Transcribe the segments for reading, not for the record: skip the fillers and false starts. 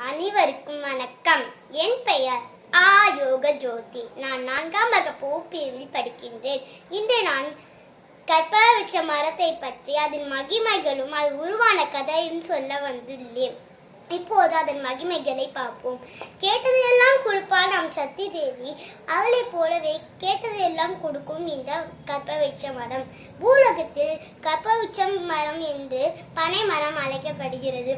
அனைவருக்கும் வணக்கம். என் பெயர் யோக ஜோதி. நான் 4ஆம் வகுப்பு பிரிவில் படிக்கின்றேன். இன்று நான் கற்பவருட்ச மரத்தை பற்றி அதன் மகிமைகளும் அது உருவான கதையும் சொல்ல வந்துள்ளேன். இப்போது அதன் மகிமைகளை பார்ப்போம். கேட்டதையெல்லாம் கொடுப்பாள் நம் சக்தி தேவி. அவளை போலவே கேட்டதையெல்லாம் கொடுக்கும் இந்த கற்பவருட்ச மரம். பூலோகத்தில் கற்பவருட்ச மரம் என்று பனை மரம் அழைக்கப்படுகிறது.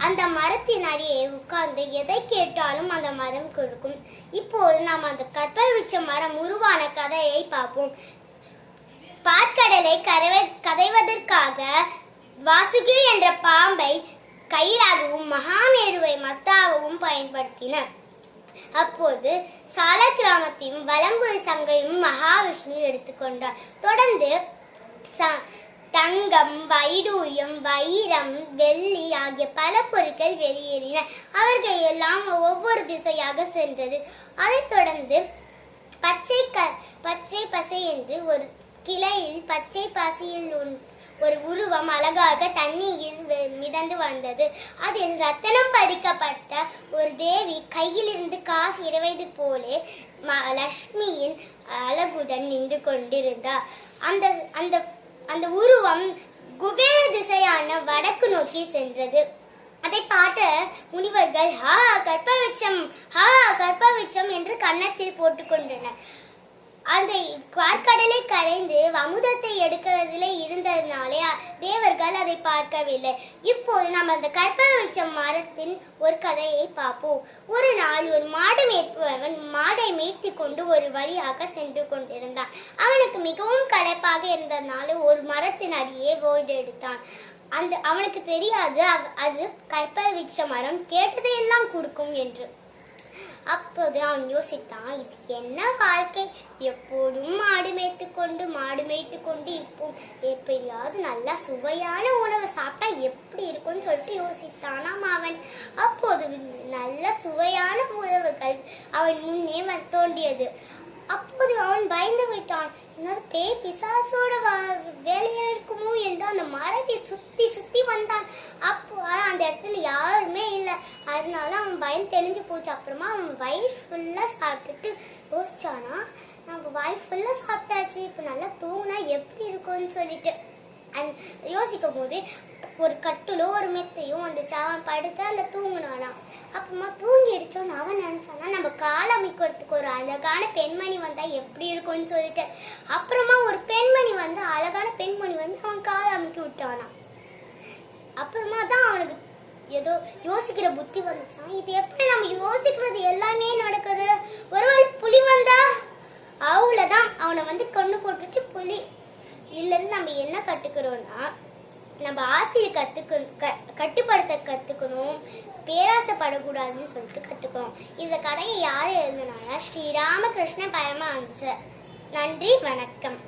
அந்த மரத்தின் அடியே உட்கார்ந்து எதை கேட்டாலும் அந்த மரம் கொடுக்கும். இப்போது நாம் அந்த கற்பவருட்ச மரம் உருவான கதையை பார்ப்போம். பாற்கடலை கதைவதற்காக வாசுகி என்ற பாம்பை கயிறாகவும் மகாமேருவை மத்தாகவும் பயன்படுத்தினர். அப்போது சால கிராமத்தையும் வலம்புரி சங்கையும் மகாவிஷ்ணு எடுத்துக்கொண்டார். தொடர்ந்து தங்கம், வைடூரியம், வைரம், வெள்ளி ஆகிய பல பொருட்கள் வெளியேறின. அவர்கள் எல்லாம் ஒவ்வொரு திசையாக சென்றது. அதைத் தொடர்ந்து பச்சை பசை என்று ஒரு கிளையில் பச்சை பசியில் ஒரு உருவம் அழகாக தண்ணீரில் மிதந்து வந்தது. அதில் ரத்தனம் பதிக்கப்பட்ட ஒரு தேவி கையிலிருந்து காசு இறைவது போலே லட்சுமியின் அழகுடன் நின்று கொண்டிருந்தார். அந்த உருவம் குபேர திசையான வடக்கு நோக்கி சென்றது. அதை பார்த்த முனிவர்கள் கற்பவருட்சம் என்று கன்னத்தில் போட்டுக் கொண்டனர். அந்த பாற்கடலை கரைந்து அமுதத்தை எடுக்கிறதுல இருந்ததுனாலே தேவர்கள் அதை பார்க்கவில்லை. இப்போது நாம் அந்த கற்பவருட்ச மரத்தின் ஒரு கதையை பார்ப்போம். ஒரு நாள் ஒரு மாடு மேய்ப்பவன் மாடை மேய்த்து கொண்டு ஒரு வழியாக சென்று கொண்டிருந்தான். அவனுக்கு மிகவும் களைப்பாக இருந்ததுனால ஒரு மரத்தின் அடியே ஓய்வு எடுத்தான். அவனுக்கு தெரியாது அது கற்பவருட்ச மரம் கேட்டதையெல்லாம் கொடுக்கும் என்று. அப்போது அவன் யோசித்தான், இது என்ன வாழ்க்கை, எப்போதும் மாடு மேய்த்து கொண்டு இப்போ எப்படியாவது நல்லா சுவையான உணவை சாப்பிட்டா எப்படி இருக்கும்னு சொல்லிட்டு யோசித்தானாம் அவன். அப்போது நல்ல சுவையான உணவுகள் அவன் முன்னே தோன்றியது. அப்போது அவன் பயந்து விட்டான். என்னது பேய் பிசாசோட வேலையா இருக்குமோ என்று அந்த மரத்தை சுத்தி வந்தான். அப்போ அந்த இடத்துல யாருமே இல்லை. அதனால அவன் பயம் தெளிஞ்சு போச்சு. அப்புறமா அவன் வயிறு ஃபுல்லா சாப்பிட்டுட்டு யோசிச்சானா, நம்ம வயிறு ஃபுல்லா சாப்பிட்டாச்சு, இப்ப நல்லா தூங்கினா எப்படி இருக்கும்னு சொல்லிட்டு யோசிக்கும் போது ஒரு கட்டுலோ ஒரு மெத்தையும் வந்துச்சு. அவன் படுத்தா இல்ல தூங்கினானா. அப்புறமா தூங்கி அடிச்சோன்னு அவன் நினைச்சானா, நம்ம கால் அமைக்கிறதுக்கு ஒரு அழகான பெண்மணி வந்தா எப்படி இருக்கும்னு சொல்லிட்டு அப்புறமா ஒரு அழகான பெண்மணி வந்து அவன் கால் அமைக்கி விட்டானா. அப்புறமா தான் அவனுக்கு ஏதோ யோசிக்கிற புத்தி வந்துச்சான். இது எப்படி நம்ம யோசிக்கிறது எல்லாமே நடக்குது, ஒருவேளை புலி வந்தா அவ்வளவுதான், அவனை வந்து கொண்டு போட்டுச்சு புலி. இதுல இருந்து நம்ம என்ன கட்டுக்கிறோம்னா, நம்ம ஆசையை கட்டுப்படுத்த கத்துக்கணும், பேராசைப்படக்கூடாதுன்னு சொல்லிட்டு கத்துக்கணும். இந்த கதையை யாரு எழுதுனால ஸ்ரீ ராமகிருஷ்ண பரமஹம்சர். நன்றி, வணக்கம்.